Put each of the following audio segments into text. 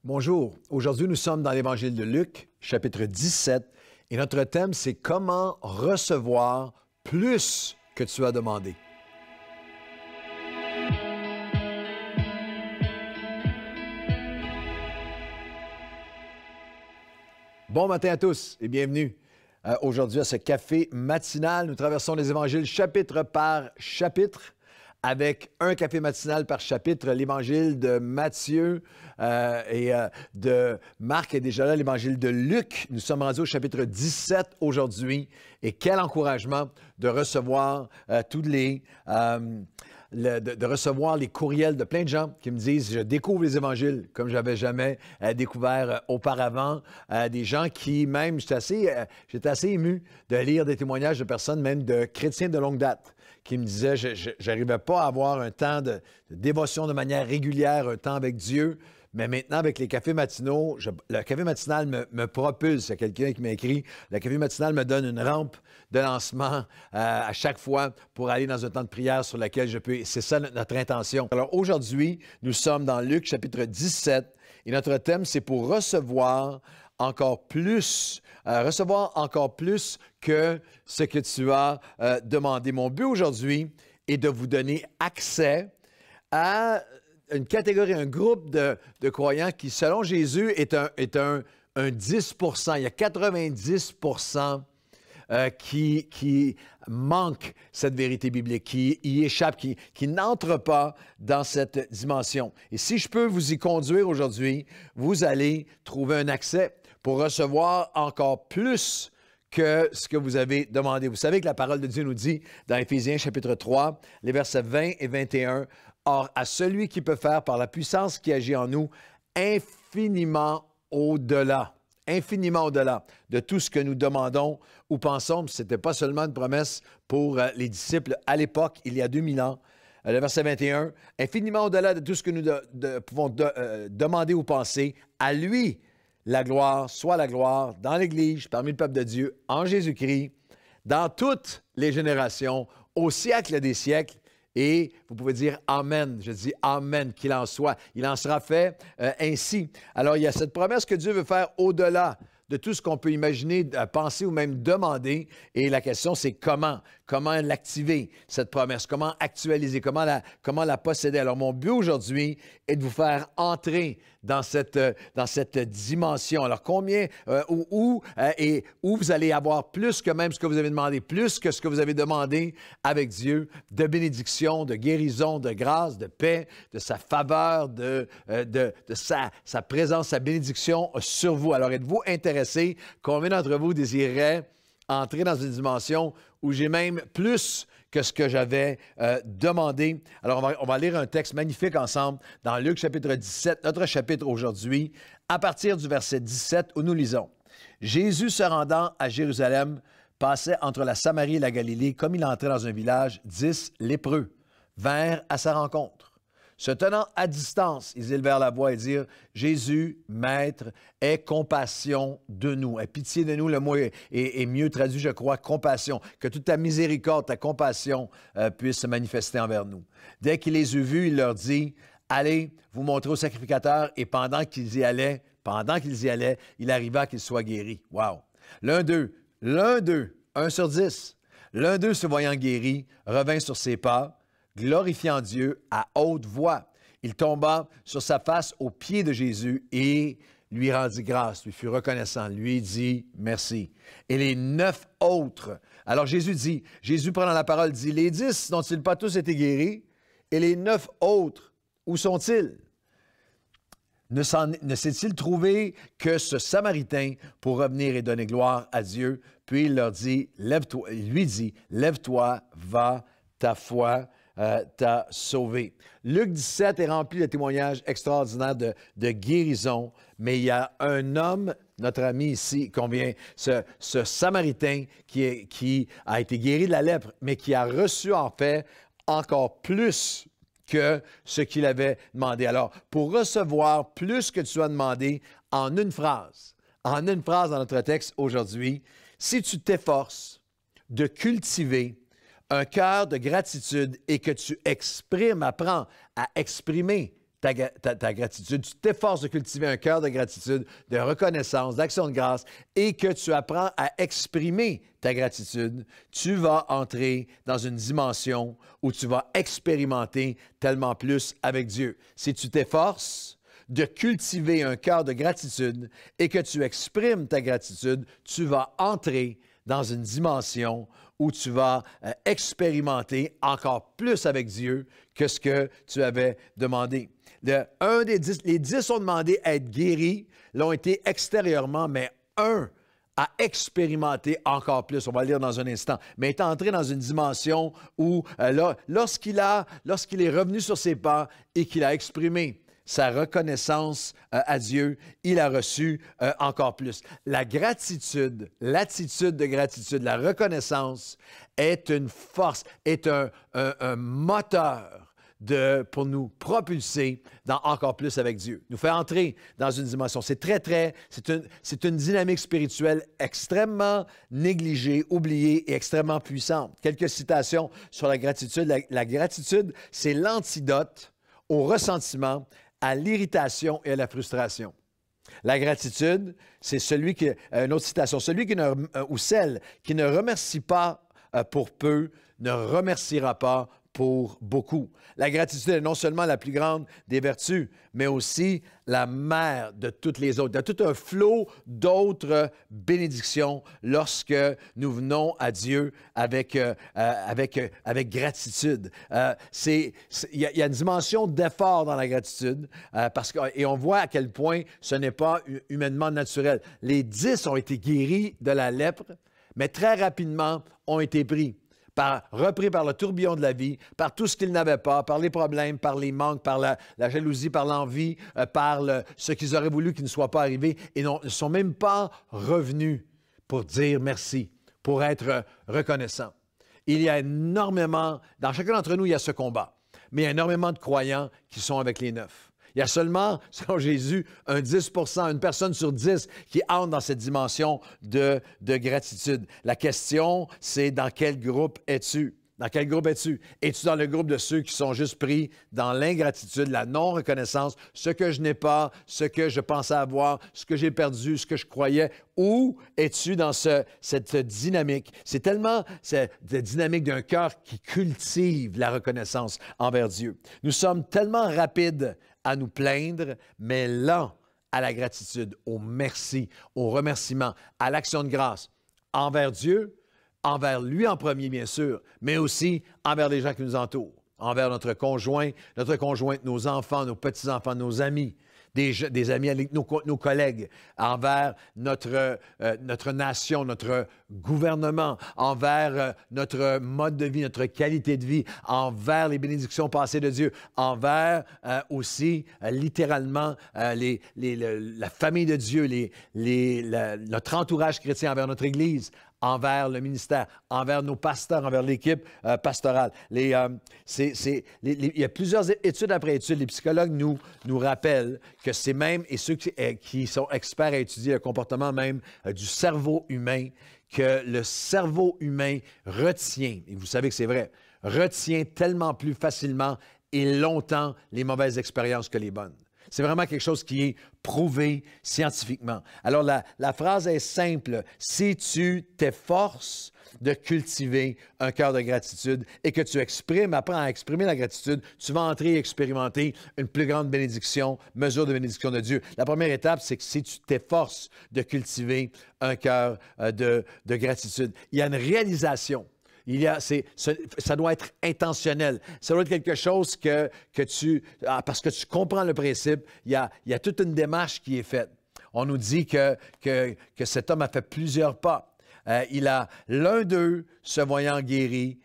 Bonjour, aujourd'hui nous sommes dans l'Évangile de Luc, chapitre 17, et notre thème c'est comment recevoir plus que tu as demandé. Bon matin à tous et bienvenue aujourd'hui à ce café matinal. Nous traversons les évangiles chapitre par chapitre, avec un café matinal par chapitre. L'évangile de Matthieu de Marc est déjà là, l'évangile de Luc. Nous sommes rendus au chapitre 17 aujourd'hui. Et quel encouragement de recevoir de recevoir les courriels de plein de gens qui me disent « Je découvre les évangiles comme je n'avais jamais découvert auparavant. » Des gens qui, même, j'étais assez ému de lire des témoignages de personnes, même de chrétiens de longue date, qui me disaient « Je n'arrivais pas à avoir un temps de dévotion de manière régulière, un temps avec Dieu. » Mais maintenant, avec les cafés matinaux, le café matinal me propulse. Il y a quelqu'un qui m'a écrit, le café matinal me donne une rampe de lancement à chaque fois pour aller dans un temps de prière sur lequel je peux. C'est ça notre intention. Alors aujourd'hui, nous sommes dans Luc chapitre 17 et notre thème, c'est pour recevoir encore plus que ce que tu as demandé. Mon but aujourd'hui est de vous donner accès à une catégorie, un groupe de croyants qui, selon Jésus, est un 10 %. Il y a 90 % qui manquent cette vérité biblique, qui y échappent, qui n'entrent pas dans cette dimension. Et si je peux vous y conduire aujourd'hui, vous allez trouver un accès pour recevoir encore plus que ce que vous avez demandé. Vous savez que la parole de Dieu nous dit dans Éphésiens chapitre 3, les versets 20 et 21, « Or, à celui qui peut faire par la puissance qui agit en nous, infiniment au-delà de tout ce que nous demandons ou pensons. » Ce n'était pas seulement une promesse pour les disciples à l'époque, il y a 2000 ans. Le verset 21, « Infiniment au-delà de tout ce que nous pouvons demander ou penser, à lui, la gloire, soit la gloire dans l'Église, parmi le peuple de Dieu, en Jésus-Christ, dans toutes les générations, au siècle des siècles. » Et vous pouvez dire « Amen ». Je dis « Amen », qu'il en soit. Il en sera fait ainsi. Alors, il y a cette promesse que Dieu veut faire au-delà de tout ce qu'on peut imaginer, penser ou même demander. Et la question, c'est comment? Comment l'activer, cette promesse? Comment actualiser? Comment la posséder? Alors, mon but aujourd'hui est de vous faire entrer dans cette dimension. Alors, combien, où vous allez avoir plus que même ce que vous avez demandé, plus que ce que vous avez demandé avec Dieu, de bénédiction, de guérison, de grâce, de paix, de sa faveur, de sa présence, sa bénédiction sur vous. Alors, êtes-vous intéressés? Combien d'entre vous désireraient entrer dans une dimension où j'ai même plus que ce que j'avais demandé? Alors, on va lire un texte magnifique ensemble dans Luc chapitre 17, notre chapitre aujourd'hui, à partir du verset 17 où nous lisons. « Jésus se rendant à Jérusalem passait entre la Samarie et la Galilée. Comme il entrait dans un village, 10 lépreux vinrent à sa rencontre. Se tenant à distance, ils élevèrent la voix et dirent, « Jésus, Maître, aie compassion de nous. » Aie pitié de nous, le mot est mieux traduit, je crois, compassion. Que toute ta miséricorde, ta compassion puisse se manifester envers nous. Dès qu'il les eut vus, il leur dit, « Allez vous montrer au sacrificateur. » Et pendant qu'ils y allaient, il arriva qu'ils soient guéris. Wow! L'un d'eux, 1 sur 10, l'un d'eux se voyant guéri, revint sur ses pas, glorifiant Dieu à haute voix. Il tomba sur sa face aux pieds de Jésus et lui rendit grâce, lui fut reconnaissant, lui dit merci. Et les 9 autres, alors Jésus prenant la parole, dit, « Les 10 n'ont-ils pas tous été guéris? Et les 9 autres, où sont-ils? Ne s'est-il trouvé que ce Samaritain pour revenir et donner gloire à Dieu? » Puis il lui dit, « Lève-toi, va, ta foi t'a sauvé. » Luc 17 est rempli de témoignages extraordinaires de guérison, mais il y a un homme, notre ami ici, ce Samaritain qui a été guéri de la lèpre, mais qui a reçu en fait encore plus que ce qu'il avait demandé. Alors, pour recevoir plus que tu as demandé en une phrase dans notre texte aujourd'hui, si tu t'efforces de cultiver un cœur de gratitude et que tu apprends à exprimer ta gratitude, tu t'efforces de cultiver un cœur de gratitude, de reconnaissance, d'action de grâce, et que tu apprends à exprimer ta gratitude, tu vas entrer dans une dimension où tu vas expérimenter tellement plus avec Dieu. Si tu t'efforces de cultiver un cœur de gratitude et que tu exprimes ta gratitude, tu vas entrer dans une dimension où tu vas expérimenter encore plus avec Dieu que ce que tu avais demandé. Les 10 ont demandé à être guéris, l'ont été extérieurement, mais un a expérimenté encore plus. On va le lire dans un instant. Mais est entré dans une dimension où, lorsqu'il est revenu sur ses pas et qu'il a exprimé sa reconnaissance à Dieu, il a reçu encore plus. La gratitude, l'attitude de gratitude, la reconnaissance est une force, est un moteur pour nous propulser dans encore plus avec Dieu, nous faire entrer dans une dimension. C'est une dynamique spirituelle extrêmement négligée, oubliée et extrêmement puissante. Quelques citations sur la gratitude. La gratitude, c'est l'antidote au ressentiment, à l'irritation et à la frustration. La gratitude, c'est une autre citation, ou celle qui ne remercie pas pour peu ne remerciera pas pour beaucoup. La gratitude est non seulement la plus grande des vertus, mais aussi la mère de toutes les autres. Il y a tout un flot d'autres bénédictions lorsque nous venons à Dieu avec gratitude. Il y a une dimension d'effort dans la gratitude, et on voit à quel point ce n'est pas humainement naturel. Les 10 ont été guéris de la lèpre, mais très rapidement ont été repris par le tourbillon de la vie, par tout ce qu'ils n'avaient pas, par les problèmes, par les manques, par la jalousie, par l'envie, par ce qu'ils auraient voulu qu'il ne soit pas arrivé, et ne sont même pas revenus pour dire merci, pour être reconnaissants. Il y a énormément, dans chacun d'entre nous, il y a ce combat, mais il y a énormément de croyants qui sont avec les 9. Il y a seulement, selon Jésus, un 10 une personne sur 10 qui entre dans cette dimension de gratitude. La question, c'est dans quel groupe es-tu? Dans quel groupe es-tu? Es-tu dans le groupe de ceux qui sont juste pris dans l'ingratitude, la non-reconnaissance, ce que je n'ai pas, ce que je pensais avoir, ce que j'ai perdu, ce que je croyais? Ou es-tu dans cette dynamique? C'est tellement cette dynamique d'un cœur qui cultive la reconnaissance envers Dieu. Nous sommes tellement rapides à nous plaindre, mais lents à la gratitude, au merci, au remerciement, à l'action de grâce envers Dieu, envers lui en premier, bien sûr, mais aussi envers les gens qui nous entourent, envers notre conjointe, nos enfants, nos petits-enfants, nos amis, des amis avec nos collègues, envers notre nation, notre gouvernement, envers notre mode de vie, notre qualité de vie, envers les bénédictions passées de Dieu, envers aussi, littéralement, la famille de Dieu, notre entourage chrétien, envers notre Église, envers le ministère, envers nos pasteurs, envers l'équipe pastorale. Il y a plusieurs études après études. Les psychologues nous rappellent que c'est même, et ceux qui sont experts à étudier le comportement même du cerveau humain, que le cerveau humain retient, et vous savez que c'est vrai, retient tellement plus facilement et longtemps les mauvaises expériences que les bonnes. C'est vraiment quelque chose qui est prouvé scientifiquement. Alors, la phrase est simple. Si tu t'efforces de cultiver un cœur de gratitude et que tu apprends à exprimer la gratitude, tu vas entrer et expérimenter une plus grande mesure de bénédiction de Dieu. La première étape, c'est que si tu t'efforces de cultiver un cœur de gratitude, il y a une réalisation. Ça doit être intentionnel. Ça doit être quelque chose parce que tu comprends le principe, il y a toute une démarche qui est faite. On nous dit que cet homme a fait plusieurs pas. L'un d'eux, se voyant guéri,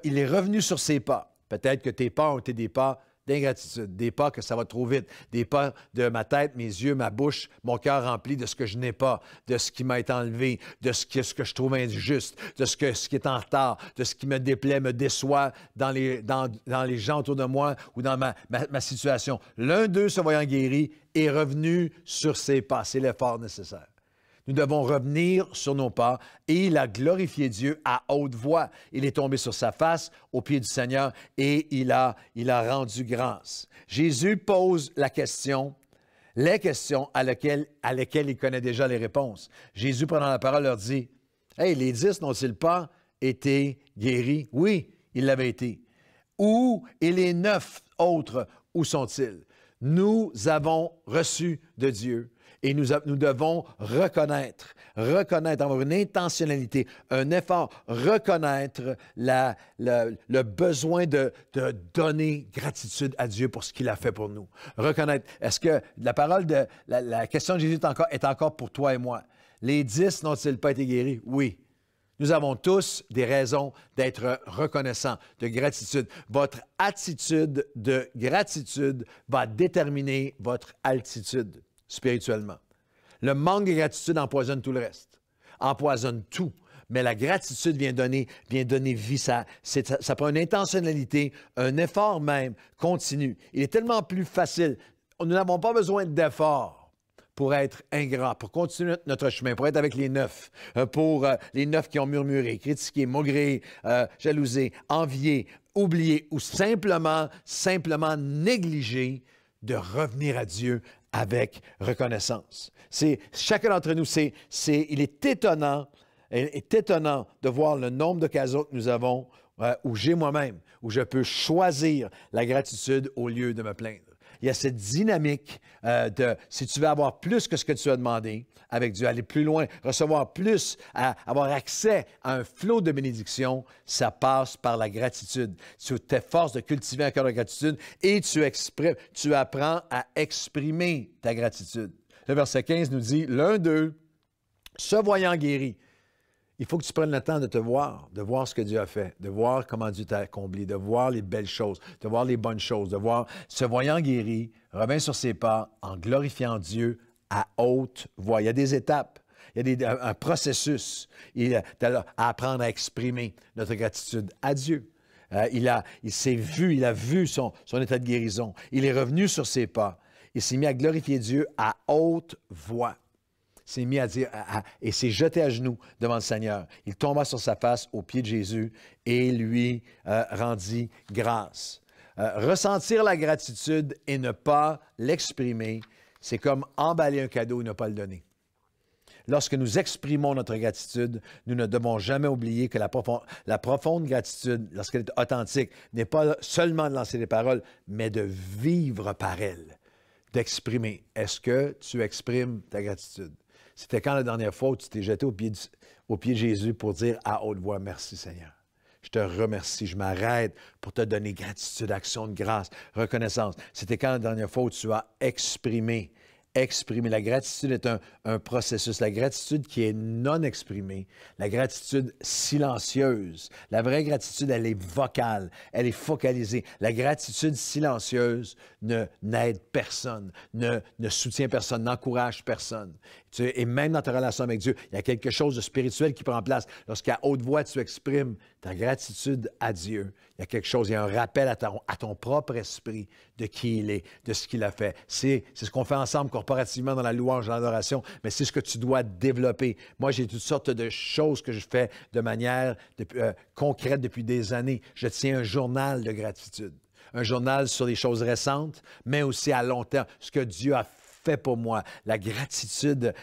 il est revenu sur ses pas. Peut-être que tes pas ont été des pas d'ingratitude, des pas que ça va trop vite, des pas de ma tête, mes yeux, ma bouche, mon cœur rempli de ce que je n'ai pas, de ce qui m'a été enlevé, de ce que je trouve injuste, de ce qui est en retard, de ce qui me déplaît, me déçoit dans les gens autour de moi ou dans ma situation. L'un d'eux, se voyant guéri, est revenu sur ses pas. C'est l'effort nécessaire. Nous devons revenir sur nos pas et il a glorifié Dieu à haute voix. Il est tombé sur sa face aux pieds du Seigneur et il a rendu grâce. Jésus pose la question, les questions à lesquelles il connaît déjà les réponses. Jésus, prenant la parole, leur dit, « Hey, les 10 n'ont-ils pas été guéris? » Oui, ils l'avaient été. Où et les 9 autres, où sont-ils? Nous avons reçu de Dieu et nous devons reconnaître, avoir une intentionnalité, un effort, reconnaître le besoin de donner gratitude à Dieu pour ce qu'il a fait pour nous. Reconnaître, est-ce que la parole de la question de Jésus est encore pour toi et moi? Les 10 n'ont-ils pas été guéris? Oui. Nous avons tous des raisons d'être reconnaissants, de gratitude. Votre attitude de gratitude va déterminer votre altitude spirituellement. Le manque de gratitude empoisonne tout le reste, empoisonne tout. Mais la gratitude vient donner vie. Ça prend une intentionnalité, un effort même continu. Il est tellement plus facile. Nous n'avons pas besoin d'efforts pour être ingrats, pour continuer notre chemin, pour être avec les 9, pour les 9 qui ont murmuré, critiqué, maugré, jalousé, envié, oublié ou simplement négligé, de revenir à Dieu avec reconnaissance. Chacun d'entre nous, il est étonnant de voir le nombre d'occasions que nous avons, où j'ai moi-même, où je peux choisir la gratitude au lieu de me plaindre. Il y a cette dynamique si tu veux avoir plus que ce que tu as demandé avec Dieu, aller plus loin, recevoir plus, avoir accès à un flot de bénédiction, ça passe par la gratitude. Tu t'efforces de cultiver un cœur de gratitude et tu apprends à exprimer ta gratitude. Le verset 15 nous dit, l'un d'eux, se voyant guéri. Il faut que tu prennes le temps de voir ce que Dieu a fait, de voir comment Dieu t'a comblé, de voir les belles choses, de voir les bonnes choses, de voir, se voyant guéri, revint sur ses pas en glorifiant Dieu à haute voix. Il y a des étapes, il y a un processus à apprendre à exprimer notre gratitude à Dieu. Il a vu son état de guérison. Il est revenu sur ses pas. Il s'est mis à glorifier Dieu à haute voix. S'est mis à dire, et s'est jeté à genoux devant le Seigneur. Il tomba sur sa face aux pieds de Jésus et lui rendit grâce. Ressentir la gratitude et ne pas l'exprimer, c'est comme emballer un cadeau et ne pas le donner. Lorsque nous exprimons notre gratitude, nous ne devons jamais oublier que la profonde gratitude, lorsqu'elle est authentique, n'est pas seulement de lancer des paroles, mais de vivre par elles, d'exprimer. Est-ce que tu exprimes ta gratitude? C'était quand la dernière fois où tu t'es jeté au pied de Jésus pour dire à haute voix, merci Seigneur. Je te remercie, je m'arrête pour te donner gratitude, action de grâce, reconnaissance. C'était quand la dernière fois où tu as exprimé. La gratitude est un processus. La gratitude qui est non exprimée, la gratitude silencieuse. La vraie gratitude, elle est vocale, elle est focalisée. La gratitude silencieuse n'aide personne, ne soutient personne, n'encourage personne. Et même dans ta relation avec Dieu, il y a quelque chose de spirituel qui prend place. Lorsqu'à haute voix, tu exprimes ta gratitude à Dieu, il y a quelque chose, il y a un rappel à ton propre esprit de qui il est, de ce qu'il a fait. C'est ce qu'on fait ensemble corporativement dans la louange, dans l'adoration, mais c'est ce que tu dois développer. Moi, j'ai toutes sortes de choses que je fais de manière concrète depuis des années. Je tiens un journal de gratitude, un journal sur les choses récentes, mais aussi à long terme, ce que Dieu a fait pour moi, la gratitude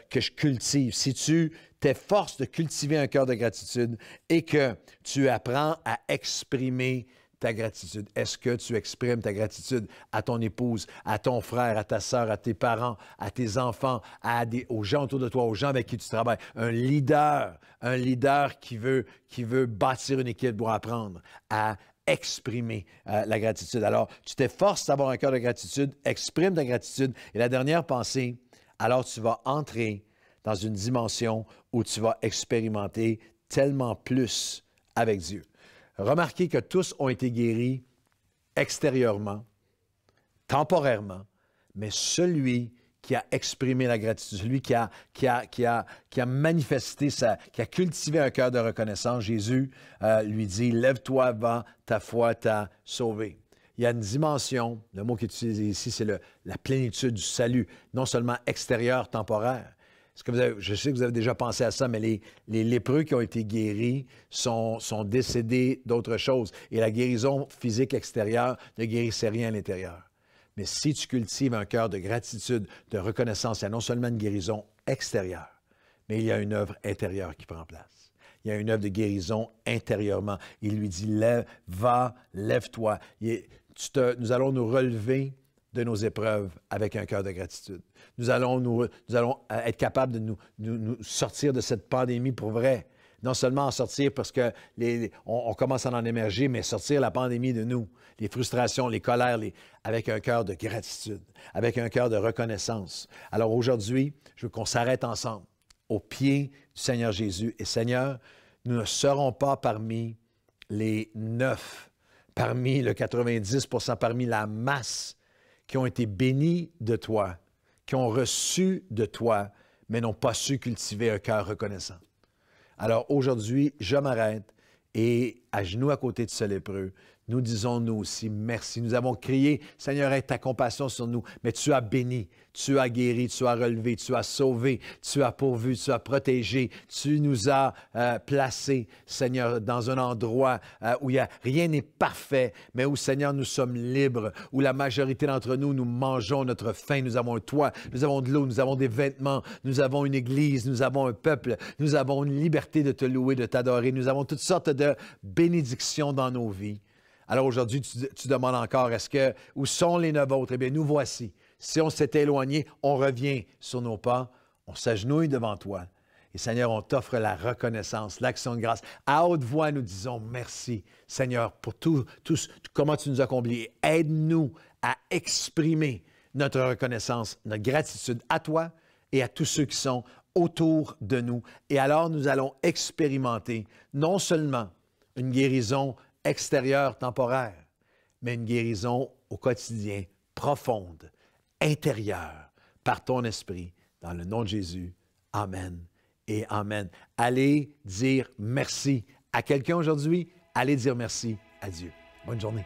que je cultive. Si tu t'efforces de cultiver un cœur de gratitude et que tu apprends à exprimer ta gratitude, est-ce que tu exprimes ta gratitude à ton épouse, à ton frère, à ta sœur, à tes parents, à tes enfants, aux gens autour de toi, aux gens avec qui tu travailles? Un leader qui veut bâtir une équipe doit apprendre à exprimer la gratitude. Alors, tu t'efforces d'avoir un cœur de gratitude, exprime ta gratitude. Et la dernière pensée, alors tu vas entrer dans une dimension où tu vas expérimenter tellement plus avec Dieu. Remarquez que tous ont été guéris extérieurement, temporairement, mais celui qui a exprimé la gratitude, celui qui a manifesté, qui a cultivé un cœur de reconnaissance, Jésus lui dit, « Lève-toi, va, ta foi t'a sauvé. » Il y a une dimension, le mot qui est utilisé ici, c'est la plénitude du salut, non seulement extérieur, temporaire, Est-ce que je sais que vous avez déjà pensé à ça, mais les lépreux qui ont été guéris sont décédés d'autre chose. Et la guérison physique extérieure ne guérissait rien à l'intérieur. Mais si tu cultives un cœur de gratitude, de reconnaissance, il y a non seulement une guérison extérieure, mais il y a une œuvre intérieure qui prend place. Il y a une œuvre de guérison intérieurement. Il lui dit, lève-toi. Nous allons nous relever de nos épreuves avec un cœur de gratitude. Nous allons être capables de nous sortir de cette pandémie pour vrai. Non seulement en sortir parce que on commence à en émerger, mais sortir la pandémie de nous, les frustrations, les colères, avec un cœur de gratitude, avec un cœur de reconnaissance. Alors aujourd'hui, je veux qu'on s'arrête ensemble aux pieds du Seigneur Jésus. Et Seigneur, nous ne serons pas parmi les 9, parmi le 90 %, parmi la masse qui ont été bénis de toi, qui ont reçu de toi, mais n'ont pas su cultiver un cœur reconnaissant. Alors aujourd'hui, je m'arrête et à genoux à côté de ce lépreux, nous disons nous aussi merci. Nous avons crié, Seigneur, aie ta compassion sur nous, mais tu as béni, tu as guéri, tu as relevé, tu as sauvé, tu as pourvu, tu as protégé, tu nous as placés, Seigneur, dans un endroit où rien n'est parfait, mais où, Seigneur, nous sommes libres, où la majorité d'entre nous, nous mangeons notre faim, nous avons un toit, nous avons de l'eau, nous avons des vêtements, nous avons une église, nous avons un peuple, nous avons une liberté de te louer, de t'adorer, nous avons toutes sortes de bénédictions dans nos vies. Alors aujourd'hui, tu demandes encore, où sont les 9 autres? Eh bien, nous voici. Si on s'est éloigné, on revient sur nos pas, on s'agenouille devant toi. Et Seigneur, on t'offre la reconnaissance, l'action de grâce. À haute voix, nous disons merci, Seigneur, pour tout comment tu nous as comblés. Aide-nous à exprimer notre reconnaissance, notre gratitude à toi et à tous ceux qui sont autour de nous. Et alors, nous allons expérimenter non seulement une guérison extérieure, temporaire, mais une guérison au quotidien, profonde, intérieure, par ton esprit, dans le nom de Jésus. Amen et amen. Allez dire merci à quelqu'un aujourd'hui. Allez dire merci à Dieu. Bonne journée.